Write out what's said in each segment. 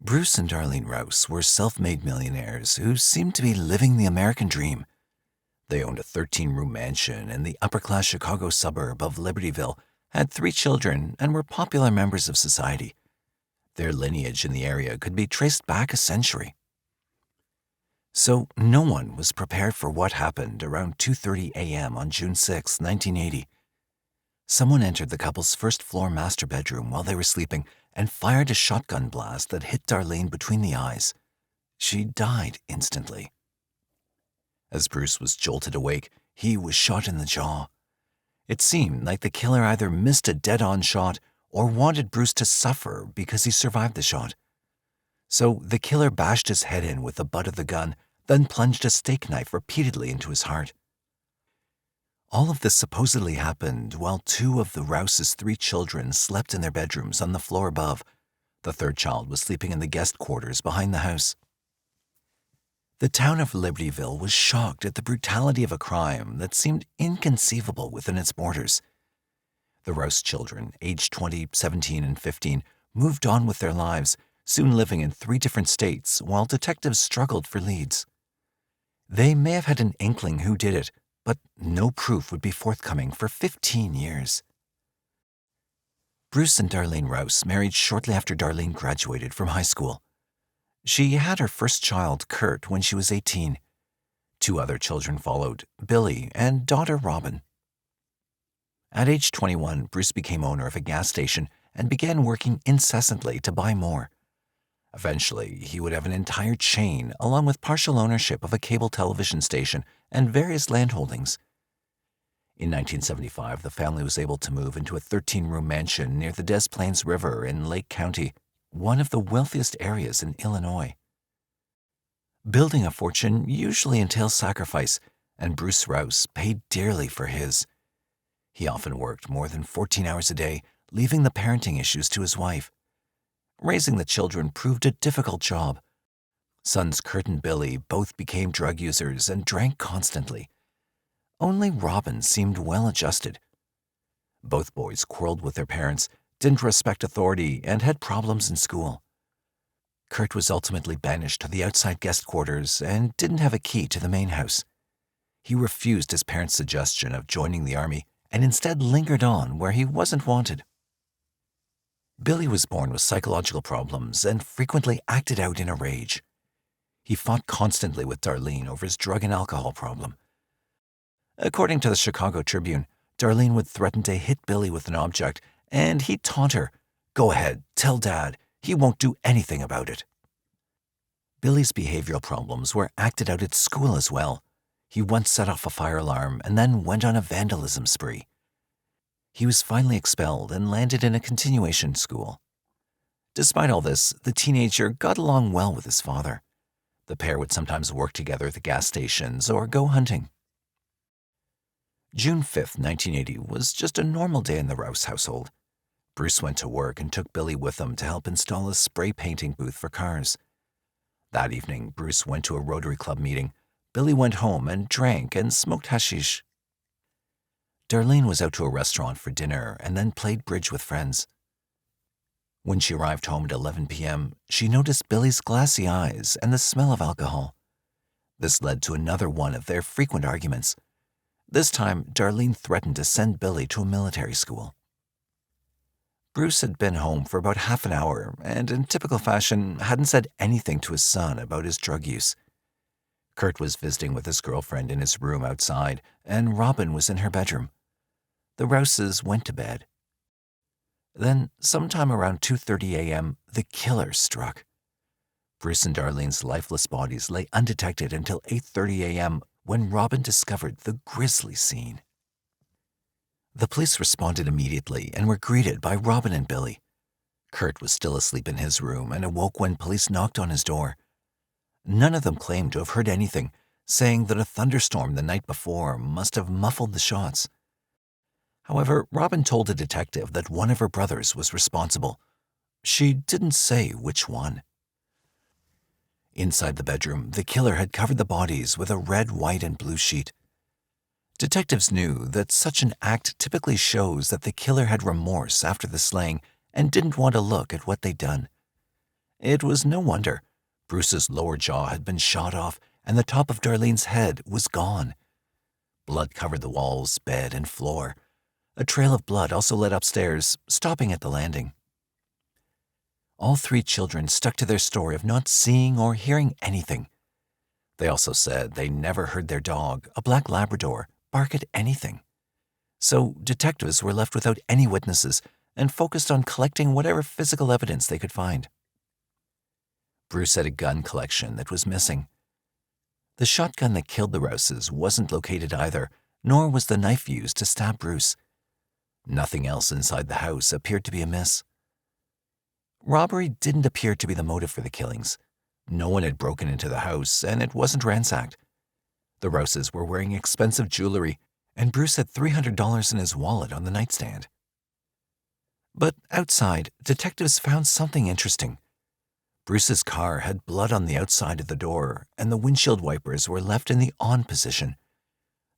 Bruce and Darlene Rouse were self-made millionaires who seemed to be living the American dream. They owned a 13-room mansion in the upper-class Chicago suburb of Libertyville, had 3 children, and were popular members of society. Their lineage in the area could be traced back a century. So no one was prepared for what happened around 2:30 a.m. on June 6, 1980. Someone entered the couple's first-floor master bedroom while they were sleeping and fired a shotgun blast that hit Darlene between the eyes. She died instantly. As Bruce was jolted awake, he was shot in the jaw. It seemed like the killer either missed a dead-on shot or wanted Bruce to suffer because he survived the shot. So the killer bashed his head in with the butt of the gun, then plunged a steak knife repeatedly into his heart. All of this supposedly happened while 2 of the Rouse's 3 children slept in their bedrooms on the floor above. The 3rd child was sleeping in the guest quarters behind the house. The town of Libertyville was shocked at the brutality of a crime that seemed inconceivable within its borders. The Rouse children, aged 20, 17, and 15, moved on with their lives, soon living in 3 different states while detectives struggled for leads. They may have had an inkling who did it, but no proof would be forthcoming for 15 years. Bruce and Darlene Rouse married shortly after Darlene graduated from high school. She had her first child, Kurt, when she was 18. 2 other children followed, Billy and daughter Robin. At age 21, Bruce became owner of a gas station and began working incessantly to buy more. Eventually, he would have an entire chain along with partial ownership of a cable television station and various land holdings. In 1975, the family was able to move into a 13-room mansion near the Des Plaines River in Lake County, one of the wealthiest areas in Illinois. Building a fortune usually entails sacrifice, and Bruce Rouse paid dearly for his. He often worked more than 14 hours a day, leaving the parenting issues to his wife. Raising the children proved a difficult job. Sons Kurt and Billy both became drug users and drank constantly. Only Robin seemed well-adjusted. Both boys quarreled with their parents, didn't respect authority, and had problems in school. Kurt was ultimately banished to the outside guest quarters and didn't have a key to the main house. He refused his parents' suggestion of joining the army and instead lingered on where he wasn't wanted. Billy was born with psychological problems and frequently acted out in a rage. He fought constantly with Darlene over his drug and alcohol problem. According to the Chicago Tribune, Darlene would threaten to hit Billy with an object, and he'd taunt her, "Go ahead, tell Dad, he won't do anything about it." Billy's behavioral problems were acted out at school as well. He once set off a fire alarm and then went on a vandalism spree. He was finally expelled and landed in a continuation school. Despite all this, the teenager got along well with his father. The pair would sometimes work together at the gas stations or go hunting. June 5, 1980 was just a normal day in the Rouse household. Bruce went to work and took Billy with him to help install a spray painting booth for cars. That evening, Bruce went to a Rotary Club meeting. Billy went home and drank and smoked hashish. Darlene was out to a restaurant for dinner and then played bridge with friends. When she arrived home at 11 p.m., she noticed Billy's glassy eyes and the smell of alcohol. This led to another one of their frequent arguments. This time, Darlene threatened to send Billy to a military school. Bruce had been home for about half an hour and, in typical fashion, hadn't said anything to his son about his drug use. Kurt was visiting with his girlfriend in his room outside, and Robin was in her bedroom. The Rouses went to bed. Then, sometime around 2:30 a.m., the killer struck. Bruce and Darlene's lifeless bodies lay undetected until 8:30 a.m. when Robin discovered the grisly scene. The police responded immediately and were greeted by Robin and Billy. Kurt was still asleep in his room and awoke when police knocked on his door. None of them claimed to have heard anything, saying that a thunderstorm the night before must have muffled the shots. However, Robin told a detective that one of her brothers was responsible. She didn't say which one. Inside the bedroom, the killer had covered the bodies with a red, white, and blue sheet. Detectives knew that such an act typically shows that the killer had remorse after the slaying and didn't want to look at what they'd done. It was no wonder. Bruce's lower jaw had been shot off, and the top of Darlene's head was gone. Blood covered the walls, bed, and floor. A trail of blood also led upstairs, stopping at the landing. All three children stuck to their story of not seeing or hearing anything. They also said they never heard their dog, a black Labrador, bark at anything. So detectives were left without any witnesses and focused on collecting whatever physical evidence they could find. Bruce had a gun collection that was missing. The shotgun that killed the Rouses wasn't located either, nor was the knife used to stab Bruce. Nothing else inside the house appeared to be amiss. Robbery didn't appear to be the motive for the killings. No one had broken into the house, and it wasn't ransacked. The Rouses were wearing expensive jewelry, and Bruce had $300 in his wallet on the nightstand. But outside, detectives found something interesting. Bruce's car had blood on the outside of the door, and the windshield wipers were left in the on position.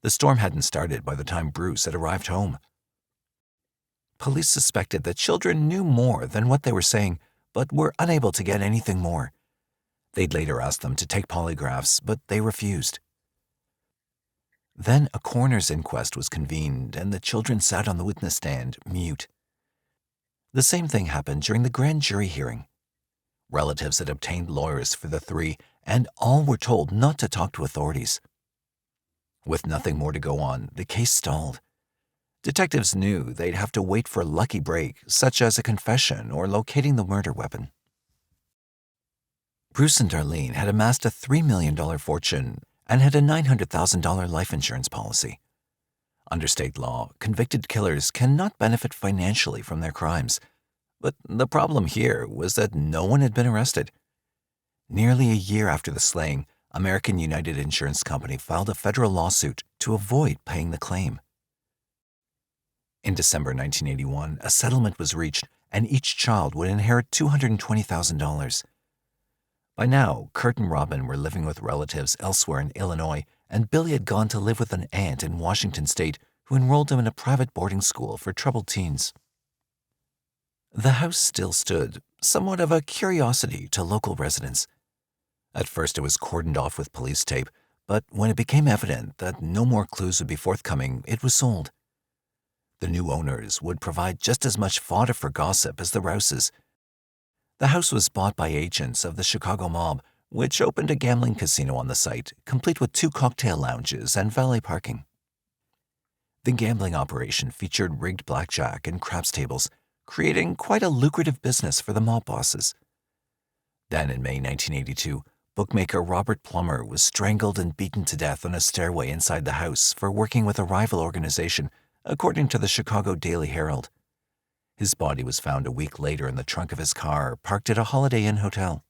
The storm hadn't started by the time Bruce had arrived home. Police suspected that children knew more than what they were saying, but were unable to get anything more. They'd later asked them to take polygraphs, but they refused. Then a coroner's inquest was convened, and the children sat on the witness stand, mute. The same thing happened during the grand jury hearing. Relatives had obtained lawyers for the three, and all were told not to talk to authorities. With nothing more to go on, the case stalled. Detectives knew they'd have to wait for a lucky break, such as a confession or locating the murder weapon. Bruce and Darlene had amassed a $3 million fortune and had a $900,000 life insurance policy. Under state law, convicted killers cannot benefit financially from their crimes. But the problem here was that no one had been arrested. Nearly a year after the slaying, American United Insurance Company filed a federal lawsuit to avoid paying the claim. In December 1981, a settlement was reached, and each child would inherit $220,000. By now, Kurt and Robin were living with relatives elsewhere in Illinois, and Billy had gone to live with an aunt in Washington State who enrolled him in a private boarding school for troubled teens. The house still stood, somewhat of a curiosity to local residents. At first it was cordoned off with police tape, but when it became evident that no more clues would be forthcoming, it was sold. The new owners would provide just as much fodder for gossip as the Rouses. The house was bought by agents of the Chicago mob, which opened a gambling casino on the site, complete with 2 cocktail lounges and valet parking. The gambling operation featured rigged blackjack and craps tables, creating quite a lucrative business for the mob bosses. Then in May 1982, bookmaker Robert Plummer was strangled and beaten to death on a stairway inside the house for working with a rival organization, according to the Chicago Daily Herald. His body was found a week later in the trunk of his car, parked at a Holiday Inn hotel.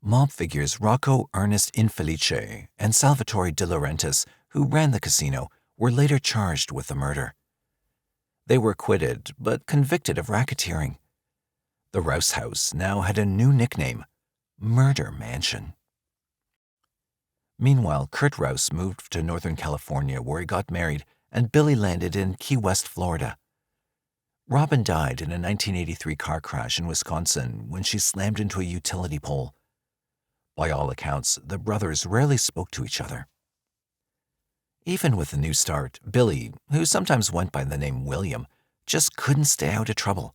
Mob figures Rocco Ernest Infelice and Salvatore De Laurentiis, who ran the casino, were later charged with the murder. They were acquitted, but convicted of racketeering. The Rouse house now had a new nickname, Murder Mansion. Meanwhile, Kurt Rouse moved to Northern California where he got married, and Billy landed in Key West, Florida. Robin died in a 1983 car crash in Wisconsin when she slammed into a utility pole. By all accounts, the brothers rarely spoke to each other. Even with the new start, Billy, who sometimes went by the name William, just couldn't stay out of trouble.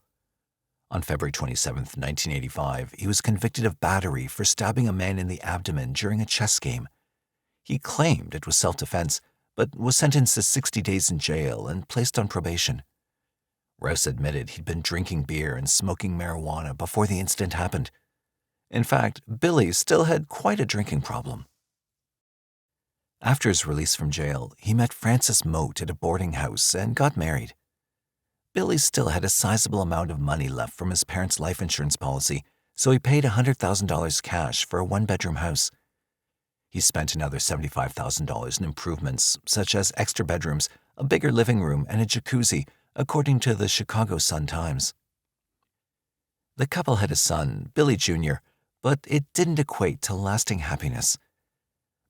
On February 27, 1985, he was convicted of battery for stabbing a man in the abdomen during a chess game. He claimed it was self-defense, but was sentenced to 60 days in jail and placed on probation. Rouse admitted he'd been drinking beer and smoking marijuana before the incident happened. In fact, Billy still had quite a drinking problem. After his release from jail, he met Frances Moat at a boarding house and got married. Billy still had a sizable amount of money left from his parents' life insurance policy, so he paid $100,000 cash for a 1-bedroom house. He spent another $75,000 in improvements, such as extra bedrooms, a bigger living room, and a jacuzzi, according to the Chicago Sun-Times. The couple had a son, Billy Jr., but it didn't equate to lasting happiness.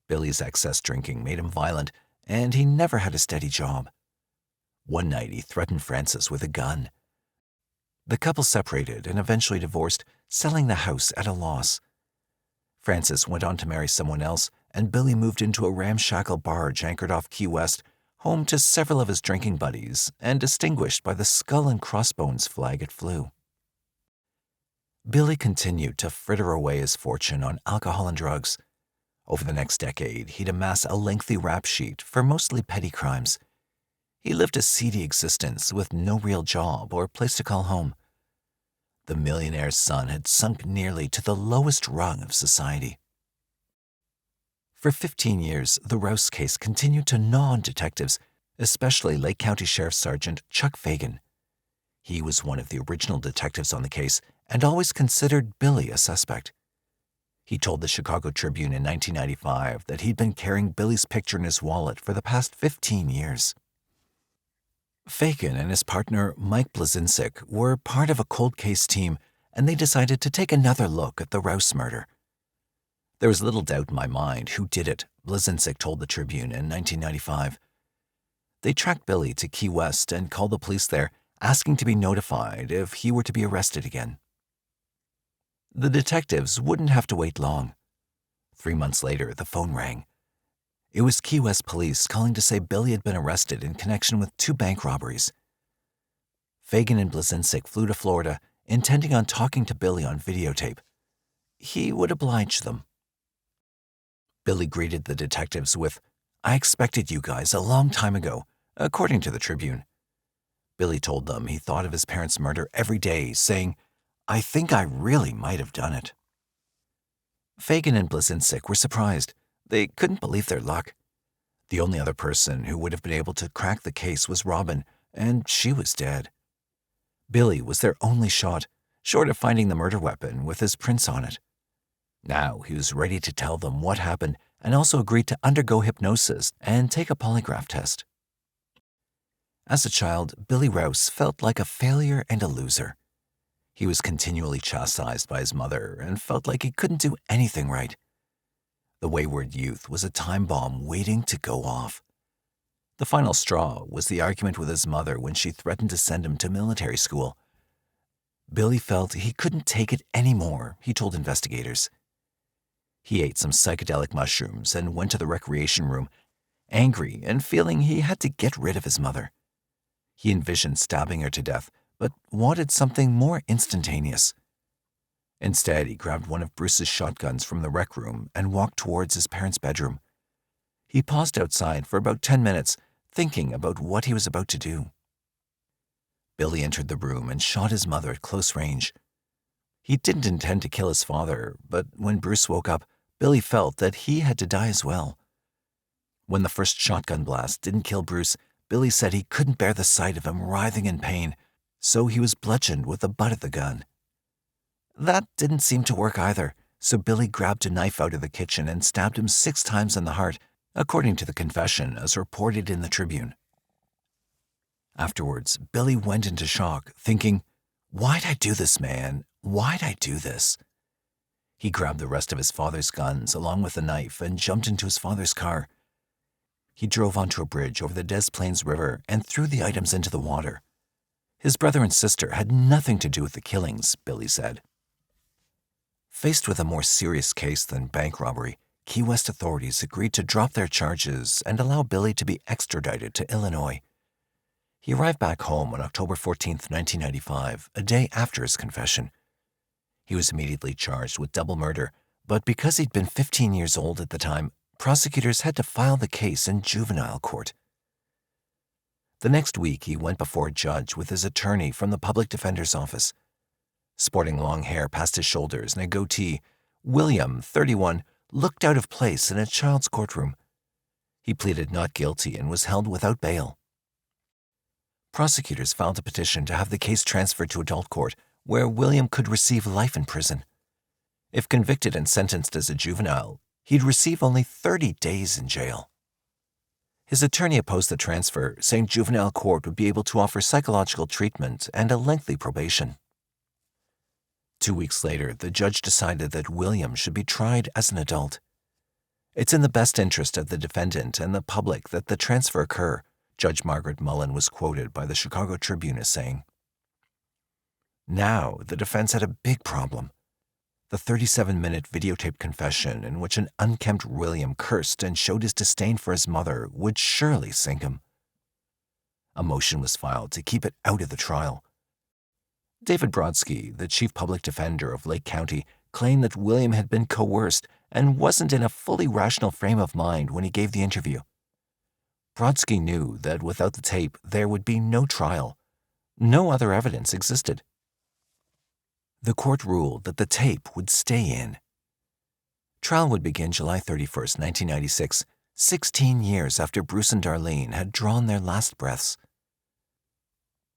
Billy's excess drinking made him violent, and he never had a steady job. One night he threatened Frances with a gun. The couple separated and eventually divorced, selling the house at a loss. Frances went on to marry someone else, and Billy moved into a ramshackle barge anchored off Key West, home to several of his drinking buddies and distinguished by the skull and crossbones flag it flew. Billy continued to fritter away his fortune on alcohol and drugs. Over the next decade, he'd amass a lengthy rap sheet for mostly petty crimes. He lived a seedy existence with no real job or place to call home. The millionaire's son had sunk nearly to the lowest rung of society. For 15 years, the Rouse case continued to gnaw on detectives, especially Lake County Sheriff Sergeant Chuck Fagan. He was one of the original detectives on the case and always considered Billy a suspect. He told the Chicago Tribune in 1995 that he'd been carrying Billy's picture in his wallet for the past 15 years. Fagan and his partner, Mike Blazinczyk, were part of a cold case team, and they decided to take another look at the Rouse murder. There was little doubt in my mind who did it, Blazinczyk told the Tribune in 1995. They tracked Billy to Key West and called the police there, asking to be notified if he were to be arrested again. The detectives wouldn't have to wait long. 3 months later, the phone rang. It was Key West police calling to say Billy had been arrested in connection with 2 bank robberies. Fagan and Blazinczyk flew to Florida, intending on talking to Billy on videotape. He would oblige them. Billy greeted the detectives with, "I expected you guys a long time ago," according to the Tribune. Billy told them he thought of his parents' murder every day, saying, "I think I really might have done it." Fagan and Blazinczyk were surprised. They couldn't believe their luck. The only other person who would have been able to crack the case was Robin, and she was dead. Billy was their only shot, short of finding the murder weapon with his prints on it. Now he was ready to tell them what happened and also agreed to undergo hypnosis and take a polygraph test. As a child, Billy Rouse felt like a failure and a loser. He was continually chastised by his mother and felt like he couldn't do anything right. The wayward youth was a time bomb waiting to go off. The final straw was the argument with his mother when she threatened to send him to military school. Billy felt he couldn't take it anymore, he told investigators. He ate some psychedelic mushrooms and went to the recreation room, angry and feeling he had to get rid of his mother. He envisioned stabbing her to death, but wanted something more instantaneous. Instead, he grabbed one of Bruce's shotguns from the rec room and walked towards his parents' bedroom. He paused outside for about 10 minutes, thinking about what he was about to do. Billy entered the room and shot his mother at close range. He didn't intend to kill his father, but when Bruce woke up, Billy felt that he had to die as well. When the first shotgun blast didn't kill Bruce, Billy said he couldn't bear the sight of him writhing in pain, so he was bludgeoned with the butt of the gun. That didn't seem to work either, so Billy grabbed a knife out of the kitchen and stabbed him 6 times in the heart, according to the confession as reported in the Tribune. Afterwards, Billy went into shock, thinking, "Why'd I do this, man? Why'd I do this?" He grabbed the rest of his father's guns along with the knife and jumped into his father's car. He drove onto a bridge over the Des Plaines River and threw the items into the water. His brother and sister had nothing to do with the killings, Billy said. Faced with a more serious case than bank robbery, Key West authorities agreed to drop their charges and allow Billy to be extradited to Illinois. He arrived back home on October 14, 1995, a day after his confession. He was immediately charged with double murder, but because he'd been 15 years old at the time, prosecutors had to file the case in juvenile court. The next week, he went before a judge with his attorney from the public defender's office. Sporting long hair past his shoulders and a goatee, William, 31, looked out of place in a child's courtroom. He pleaded not guilty and was held without bail. Prosecutors filed a petition to have the case transferred to adult court, where William could receive life in prison. If convicted and sentenced as a juvenile, he'd receive only 30 days in jail. His attorney opposed the transfer, saying juvenile court would be able to offer psychological treatment and a lengthy probation. 2 weeks later, the judge decided that William should be tried as an adult. "It's in the best interest of the defendant and the public that the transfer occur," Judge Margaret Mullen was quoted by the Chicago Tribune as saying. Now, the defense had a big problem. The 37-minute videotape confession in which an unkempt William cursed and showed his disdain for his mother would surely sink him. A motion was filed to keep it out of the trial. David Brodsky, the chief public defender of Lake County, claimed that William had been coerced and wasn't in a fully rational frame of mind when he gave the interview. Brodsky knew that without the tape, there would be no trial. No other evidence existed. The court ruled that the tape would stay in. Trial would begin July 31st, 1996, 16 years after Bruce and Darlene had drawn their last breaths.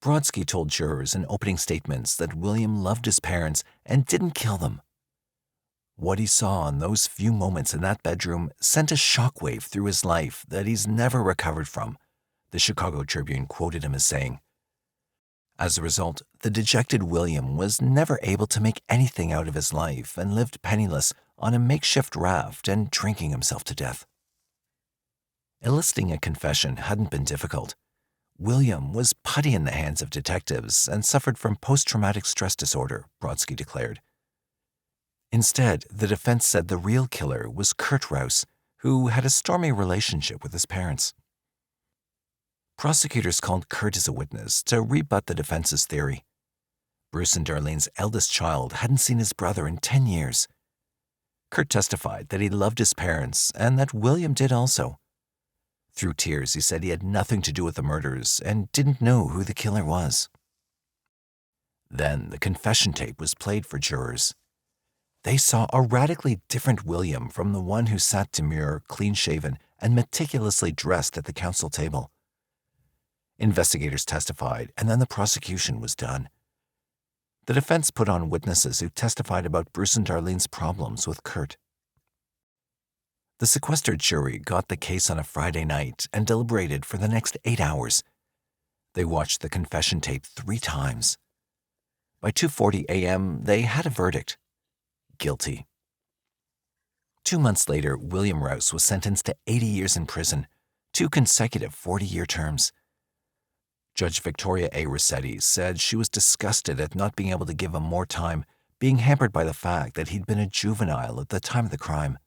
Brodsky told jurors in opening statements that William loved his parents and didn't kill them. What he saw in those few moments in that bedroom sent a shockwave through his life that he's never recovered from, the Chicago Tribune quoted him as saying. As a result, the dejected William was never able to make anything out of his life and lived penniless on a makeshift raft and drinking himself to death. Eliciting a confession hadn't been difficult. William was putty in the hands of detectives and suffered from post-traumatic stress disorder, Brodsky declared. Instead, the defense said the real killer was Kurt Rouse, who had a stormy relationship with his parents. Prosecutors called Kurt as a witness to rebut the defense's theory. Bruce and Darlene's eldest child hadn't seen his brother in 10 years. Kurt testified that he loved his parents and that William did also. Through tears, he said he had nothing to do with the murders and didn't know who the killer was. Then the confession tape was played for jurors. They saw a radically different William from the one who sat demure, clean-shaven, and meticulously dressed at the counsel table. Investigators testified, and then the prosecution was done. The defense put on witnesses who testified about Bruce and Darlene's problems with Kurt. The sequestered jury got the case on a Friday night and deliberated for the next 8 hours. They watched the confession tape 3 times. By 2:40 a.m., they had a verdict. Guilty. 2 months later, William Rouse was sentenced to 80 years in prison, 2 consecutive 40-year terms. Judge Victoria A. Rossetti said she was disgusted at not being able to give him more time, being hampered by the fact that he'd been a juvenile at the time of the crime.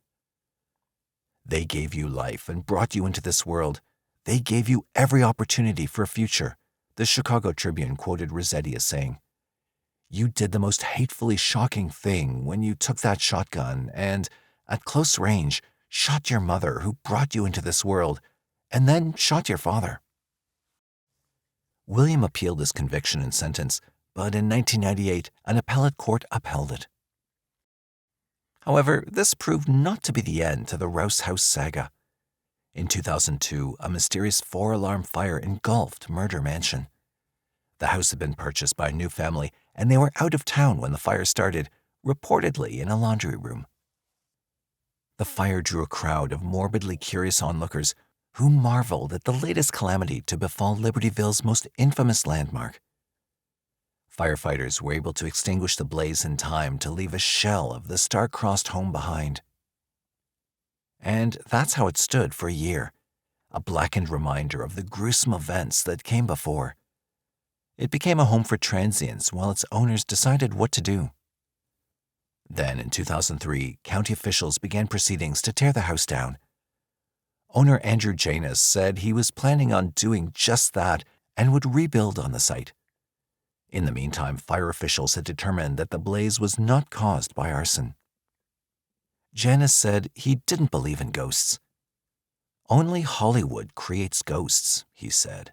They gave you life and brought you into this world. They gave you every opportunity for a future, the Chicago Tribune quoted Rossetti as saying. You did the most hatefully shocking thing when you took that shotgun and, at close range, shot your mother who brought you into this world, and then shot your father. William appealed his conviction and sentence, but in 1998, an appellate court upheld it. However, this proved not to be the end to the Rouse House saga. In 2002, a mysterious 4-alarm fire engulfed Murder Mansion. The house had been purchased by a new family, and they were out of town when the fire started, reportedly in a laundry room. The fire drew a crowd of morbidly curious onlookers who marveled at the latest calamity to befall Libertyville's most infamous landmark. Firefighters were able to extinguish the blaze in time to leave a shell of the star-crossed home behind. And that's how it stood for a year, a blackened reminder of the gruesome events that came before. It became a home for transients while its owners decided what to do. Then, in 2003, county officials began proceedings to tear the house down. Owner Andrew Janus said he was planning on doing just that and would rebuild on the site. In the meantime, fire officials had determined that the blaze was not caused by arson. Janus said he didn't believe in ghosts. Only Hollywood creates ghosts, he said.